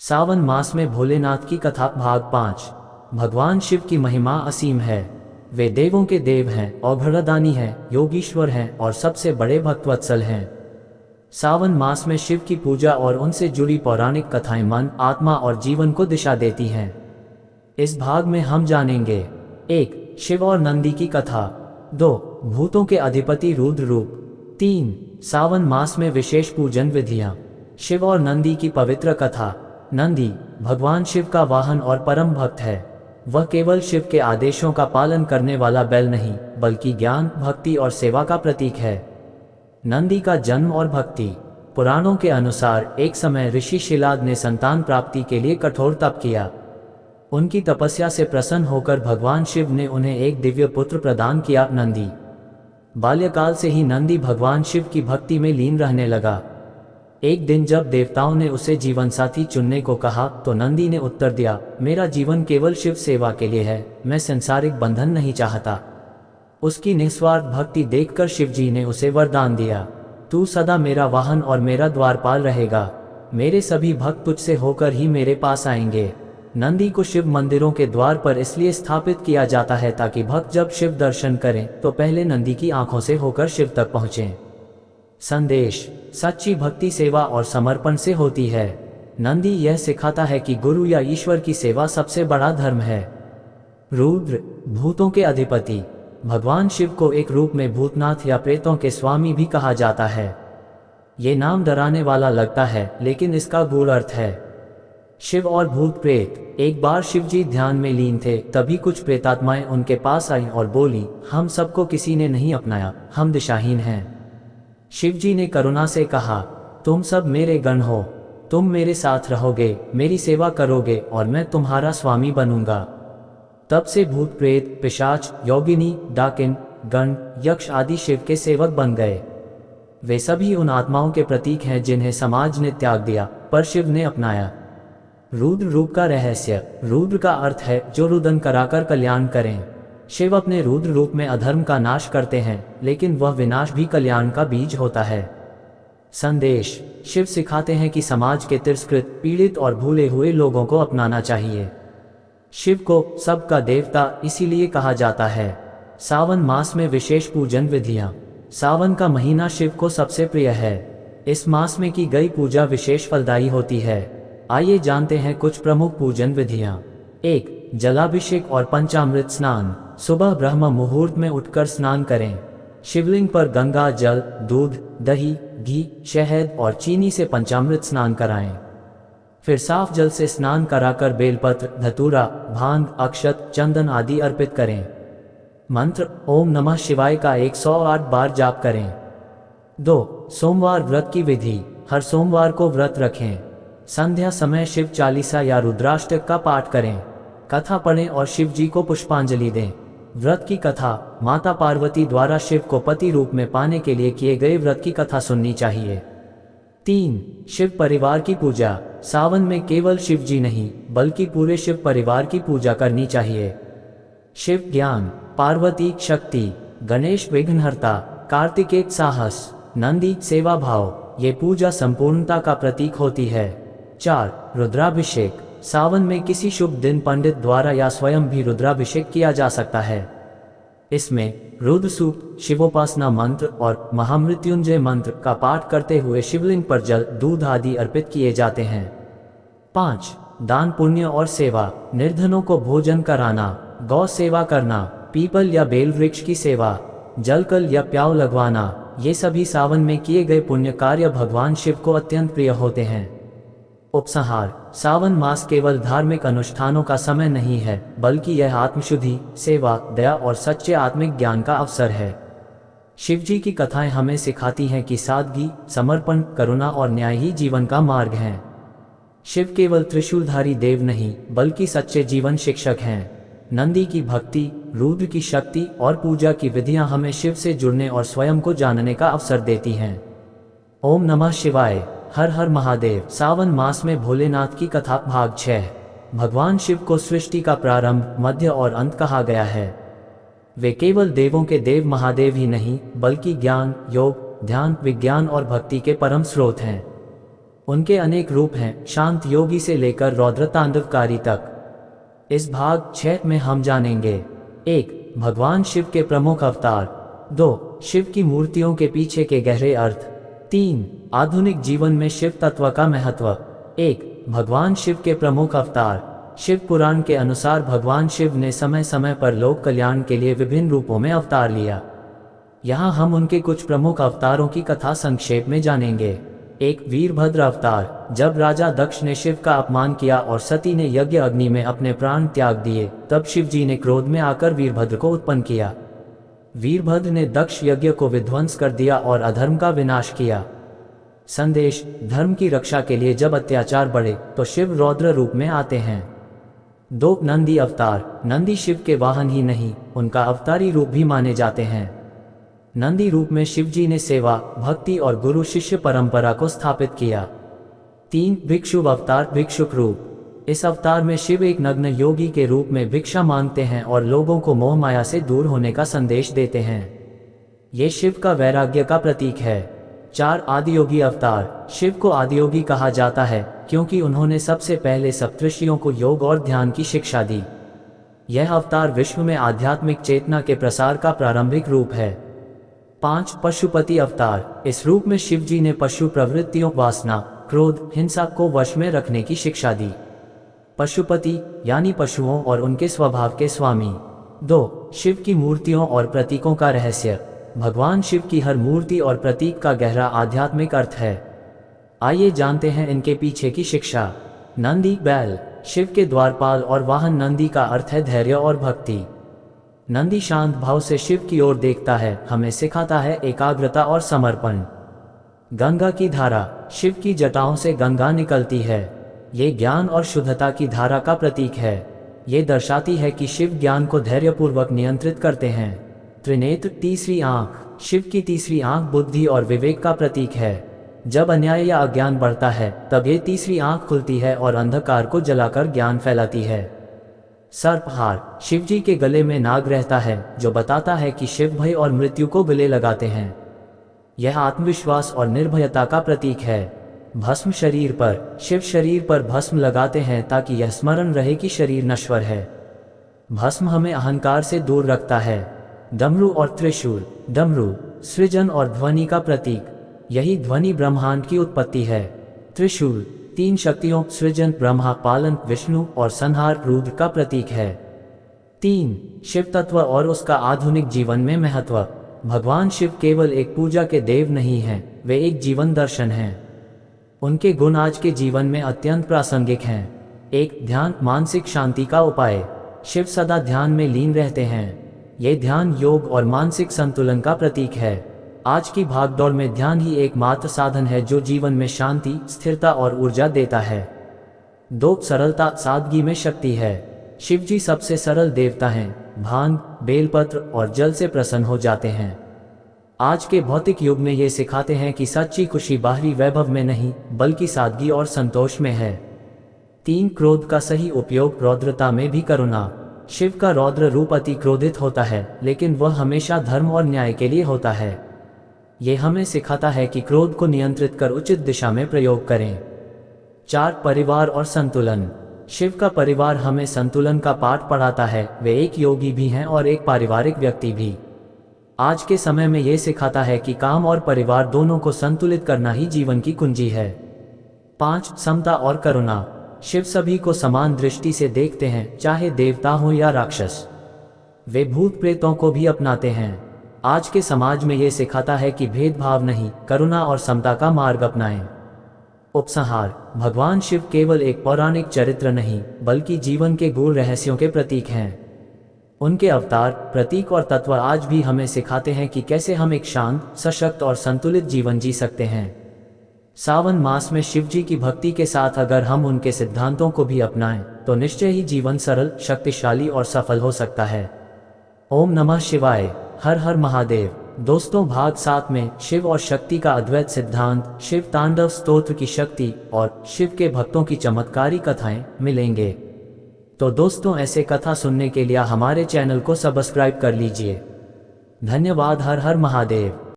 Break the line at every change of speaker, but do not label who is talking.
सावन मास में भोलेनाथ की कथा भाग 5। भगवान शिव की महिमा असीम है। वे देवों के देव हैं, औघड़दानी हैं, योगीश्वर हैं और सबसे बड़े भक्तवत्सल हैं। सावन मास में शिव की पूजा और उनसे जुड़ी पौराणिक कथाएं मन, आत्मा और जीवन को दिशा देती हैं। इस भाग में हम जानेंगे 1. शिव और नंदी की कथा। 2. भूतों के अधिपति रुद्र रूप। 3. सावन मास में विशेष पूजन विधियां। शिव और नंदी की पवित्र कथा। नंदी भगवान शिव का वाहन और परम भक्त है। वह केवल शिव के आदेशों का पालन करने वाला बैल नहीं, बल्कि ज्ञान, भक्ति और सेवा का प्रतीक है। नंदी का जन्म और भक्ति। पुराणों के अनुसार एक समय ऋषि शिलाद ने संतान प्राप्ति के लिए कठोर तप किया। उनकी तपस्या से प्रसन्न होकर भगवान शिव ने उन्हें एक दिव्य पुत्र प्रदान किया, नंदी। बाल्यकाल से ही नंदी भगवान शिव की भक्ति में लीन रहने लगा। एक दिन जब देवताओं ने उसे जीवन साथी चुनने को कहा तो नंदी ने उत्तर दिया, मेरा जीवन केवल शिव सेवा के लिए है, मैं सांसारिक बंधन नहीं चाहता। उसकी निस्वार्थ भक्ति देखकर शिवजी ने उसे वरदान दिया, तू सदा मेरा वाहन और मेरा द्वारपाल रहेगा। मेरे सभी भक्त तुझसे होकर ही मेरे पास आएंगे। नंदी को शिव मंदिरों के द्वार पर इसलिए स्थापित किया जाता है ताकि भक्त जब शिव दर्शन करें तो पहले नंदी की आंखों से होकर शिव तक पहुँचें। संदेश। सच्ची भक्ति सेवा और समर्पण से होती है। नंदी यह सिखाता है कि गुरु या ईश्वर की सेवा सबसे बड़ा धर्म है। रुद्र भूतों के अधिपति। भगवान शिव को एक रूप में भूतनाथ या प्रेतों के स्वामी भी कहा जाता है। ये नाम डराने वाला लगता है, लेकिन इसका गूढ़ अर्थ है। शिव और भूत प्रेत। एक बार शिवजी ध्यान में लीन थे, तभी कुछ प्रेतात्माएं उनके पास आईं और बोली, हम सबको किसी ने नहीं अपनाया, हम दिशाहीन हैं। शिवजी ने करुणा से कहा, तुम सब मेरे गण हो, तुम मेरे साथ रहोगे, मेरी सेवा करोगे और मैं तुम्हारा स्वामी बनूंगा। तब से भूत प्रेत, पिशाच, योगिनी, डाकिन, गण, यक्ष आदि शिव के सेवक बन गए। वे सभी उन आत्माओं के प्रतीक हैं जिन्हें समाज ने त्याग दिया पर शिव ने अपनाया। रुद्र रूप का रहस्य। रुद्र का अर्थ है जो रुदन कराकर कल्याण करें। शिव अपने रुद्र रूप में अधर्म का नाश करते हैं, लेकिन वह विनाश भी कल्याण का बीज होता है। संदेश। शिव सिखाते हैं कि समाज के तिरस्कृत, पीड़ित और भूले हुए लोगों को अपनाना चाहिए। शिव को सबका देवता इसीलिए कहा जाता है। सावन मास में विशेष पूजन विधियां। सावन का महीना शिव को सबसे प्रिय है। इस मास में की गई पूजा विशेष फलदायी होती है। आइए जानते हैं कुछ प्रमुख पूजन विधियां। 1. जलाभिषेक और पंचामृत स्नान। सुबह ब्रह्म मुहूर्त में उठकर स्नान करें। शिवलिंग पर गंगा जल, दूध, दही, घी, शहद और चीनी से पंचामृत स्नान कराएं। फिर साफ जल से स्नान कराकर बेलपत्र, धतूरा, भांग, अक्षत, चंदन आदि अर्पित करें। मंत्र ओम नमः शिवाय का 108 बार जाप करें। 2. सोमवार व्रत की विधि। हर सोमवार को व्रत रखें। संध्या समय शिव चालीसा या रुद्राष्टक का पाठ करें। कथा पढ़ें और शिव जी को पुष्पांजलि दें। व्रत की कथा। माता पार्वती द्वारा शिव को पति रूप में पाने के लिए किए गए व्रत की कथा सुननी चाहिए। 3. शिव परिवार की पूजा। सावन में केवल शिव जी नहीं, बल्कि पूरे शिव परिवार की पूजा करनी चाहिए। शिव ज्ञान, पार्वती शक्ति, गणेश विघ्नहर्ता, कार्तिकेय साहस, नंदी सेवा भाव। ये पूजा संपूर्णता का प्रतीक होती है। 4. रुद्राभिषेक। सावन में किसी शुभ दिन पंडित द्वारा या स्वयं भी रुद्राभिषेक किया जा सकता है। इसमें रुद्र सूक्त, शिवोपासना मंत्र और महामृत्युंजय मंत्र का पाठ करते हुए शिवलिंग पर जल, दूध आदि अर्पित किए जाते हैं। 5. दान पुण्य और सेवा। निर्धनों को भोजन कराना, गौ सेवा करना, पीपल या बेल वृक्ष की सेवा, जलकल या प्याव लगवाना, ये सभी सावन में किए गए पुण्य कार्य भगवान शिव को अत्यंत प्रिय होते हैं। उपसंहार। सावन मास केवल धार्मिक अनुष्ठानों का समय नहीं है, बल्कि यह आत्मशुद्धि, सेवा, दया और सच्चे आत्मिक ज्ञान का अवसर है। शिवजी की कथाएं हमें सिखाती हैं कि सादगी, समर्पण, करुणा और न्याय ही जीवन का मार्ग हैं। शिव केवल त्रिशूलधारी देव नहीं, बल्कि सच्चे जीवन शिक्षक हैं। नंदी की भक्ति, रुद्र की शक्ति और पूजा की विधियां हमें शिव से जुड़ने और स्वयं को जानने का अवसर देती हैं। ओम नमः शिवाय। हर हर महादेव। सावन मास में भोलेनाथ की कथा भाग 6। भगवान शिव को सृष्टि का प्रारंभ, मध्य और अंत कहा गया है। वे केवल देवों के देव महादेव ही नहीं, बल्कि ज्ञान, योग, ध्यान, विज्ञान और भक्ति के परम स्रोत हैं। उनके अनेक रूप हैं, शांत योगी से लेकर रौद्र तांडवकारी तक। इस भाग 6 में हम जानेंगे 1. भगवान शिव के प्रमुख अवतार। 2. शिव की मूर्तियों के पीछे के गहरे अर्थ। 3. आधुनिक जीवन में शिव तत्व का महत्व। 1. भगवान शिव के प्रमुख अवतार। शिव पुराण के अनुसार भगवान शिव ने समय समय पर लोक कल्याण के लिए विभिन्न रूपों में अवतार लिया। यहाँ हम उनके कुछ प्रमुख अवतारों की कथा संक्षेप में जानेंगे। 1. वीरभद्र अवतार। जब राजा दक्ष ने शिव का अपमान किया और सती ने यज्ञ अग्नि में अपने प्राण त्याग दिए, तब शिव जी ने क्रोध में आकर वीरभद्र को उत्पन्न किया। वीरभद्र ने दक्ष यज्ञ को विध्वंस कर दिया और अधर्म का विनाश किया। संदेश: धर्म की रक्षा के लिए जब अत्याचार बढ़े तो शिव रौद्र रूप में आते हैं। 2. नंदी अवतार। नंदी शिव के वाहन ही नहीं, उनका अवतारी रूप भी माने जाते हैं। नंदी रूप में शिव जी ने सेवा, भक्ति और गुरु शिष्य परंपरा को स्थापित किया। 3. भिक्षु अवतार। भिक्षुक रूप। इस अवतार में शिव एक नग्न योगी के रूप में भिक्षा मांगते हैं और लोगों को मोह माया से दूर होने का संदेश देते हैं। ये शिव का वैराग्य का प्रतीक है। 4. आदियोगी अवतार। शिव को आदियोगी कहा जाता है क्योंकि उन्होंने सबसे पहले सप्तऋषियों को योग और ध्यान की शिक्षा दी। यह अवतार विश्व में आध्यात्मिक चेतना के प्रसार का प्रारंभिक रूप है। 5. पशुपति अवतार। इस रूप में शिव जी ने पशु प्रवृत्तियों, वासना, क्रोध, हिंसा को वश में रखने की शिक्षा दी। पशुपति यानी पशुओं और उनके स्वभाव के स्वामी। 2. शिव की मूर्तियों और प्रतीकों का रहस्य। भगवान शिव की हर मूर्ति और प्रतीक का गहरा आध्यात्मिक अर्थ है। आइए जानते हैं इनके पीछे की शिक्षा। नंदी बैल। शिव के द्वारपाल और वाहन नंदी का अर्थ है धैर्य और भक्ति। नंदी शांत भाव से शिव की ओर देखता है, हमें सिखाता है एकाग्रता और समर्पण। गंगा की धारा। शिव की जटाओं से गंगा निकलती है। ये ज्ञान और शुद्धता की धारा का प्रतीक है। ये दर्शाती है कि शिव ज्ञान को धैर्यपूर्वक नियंत्रित करते हैं। त्रिनेत्र। तीसरी आंख। शिव की तीसरी आंख बुद्धि और विवेक का प्रतीक है। जब अन्याय या अज्ञान बढ़ता है तब ये तीसरी आंख खुलती है और अंधकार को जलाकर ज्ञान फैलाती है। सर्पहार। शिव जी के गले में नाग रहता है जो बताता है कि शिव भय और मृत्यु को गले लगाते हैं। यह आत्मविश्वास और निर्भयता का प्रतीक है। भस्म शरीर पर। शिव शरीर पर भस्म लगाते हैं ताकि यह स्मरण रहे कि शरीर नश्वर है। भस्म हमें अहंकार से दूर रखता है। डमरू और त्रिशूल। डमरू सृजन और ध्वनि का प्रतीक। यही ध्वनि ब्रह्मांड की उत्पत्ति है। त्रिशूल 3 शक्तियों सृजन, ब्रह्मा, पालन, विष्णु और संहार रुद्र का प्रतीक है। 3. शिव तत्व और उसका आधुनिक जीवन में महत्व। भगवान शिव केवल एक पूजा के देव नहीं हैं, वे एक जीवन दर्शन हैं। उनके गुण आज के जीवन में अत्यंत प्रासंगिक हैं। 1. ध्यान मानसिक शांति का उपाय। शिव सदा ध्यान में लीन रहते हैं। ये ध्यान योग और मानसिक संतुलन का प्रतीक है। आज की भागदौड़ में ध्यान ही एकमात्र साधन है जो जीवन में शांति, स्थिरता और ऊर्जा देता है। 2. सरलता सादगी में शक्ति है। शिव जी सबसे सरल देवता हैं, भांग, बेलपत्र और जल से प्रसन्न हो जाते हैं। आज के भौतिक युग में ये सिखाते हैं कि सच्ची खुशी बाहरी वैभव में नहीं बल्कि सादगी और संतोष में है। 3. क्रोध का सही उपयोग रौद्रता में भी करुणा। शिव का रौद्र रूप अति क्रोधित होता है, लेकिन वह हमेशा धर्म और न्याय के लिए होता है। ये हमें सिखाता है कि क्रोध को नियंत्रित कर उचित दिशा में प्रयोग करें। 4. परिवार और संतुलन। शिव का परिवार हमें संतुलन का पाठ पढ़ाता है। वे एक योगी भी हैं और एक पारिवारिक व्यक्ति भी। आज के समय में ये सिखाता है कि काम और परिवार दोनों को संतुलित करना ही जीवन की कुंजी है। 5. समता और करुणा। शिव सभी को समान दृष्टि से देखते हैं, चाहे देवता हो या राक्षस। वे भूत प्रेतों को भी अपनाते हैं। आज के समाज में ये सिखाता है कि भेदभाव नहीं, करुणा और समता का मार्ग अपनाएं। उपसंहार। भगवान शिव केवल एक पौराणिक चरित्र नहीं बल्कि जीवन के गूढ़ रहस्यों के प्रतीक हैं। उनके अवतार, प्रतीक और तत्व आज भी हमें सिखाते हैं कि कैसे हम एक शांत, सशक्त और संतुलित जीवन जी सकते हैं। सावन मास में शिव जी की भक्ति के साथ अगर हम उनके सिद्धांतों को भी अपनाएं तो निश्चय ही जीवन सरल, शक्तिशाली और सफल हो सकता है। ओम नमः शिवाय। हर हर महादेव। दोस्तों, भाग 7 में शिव और शक्ति का अद्वैत सिद्धांत, शिव तांडव स्तोत्र की शक्ति और शिव के भक्तों की चमत्कारी कथाएं मिलेंगे। तो दोस्तों, ऐसे कथा सुनने के लिए हमारे चैनल को सब्सक्राइब कर लीजिए। धन्यवाद। हर हर महादेव।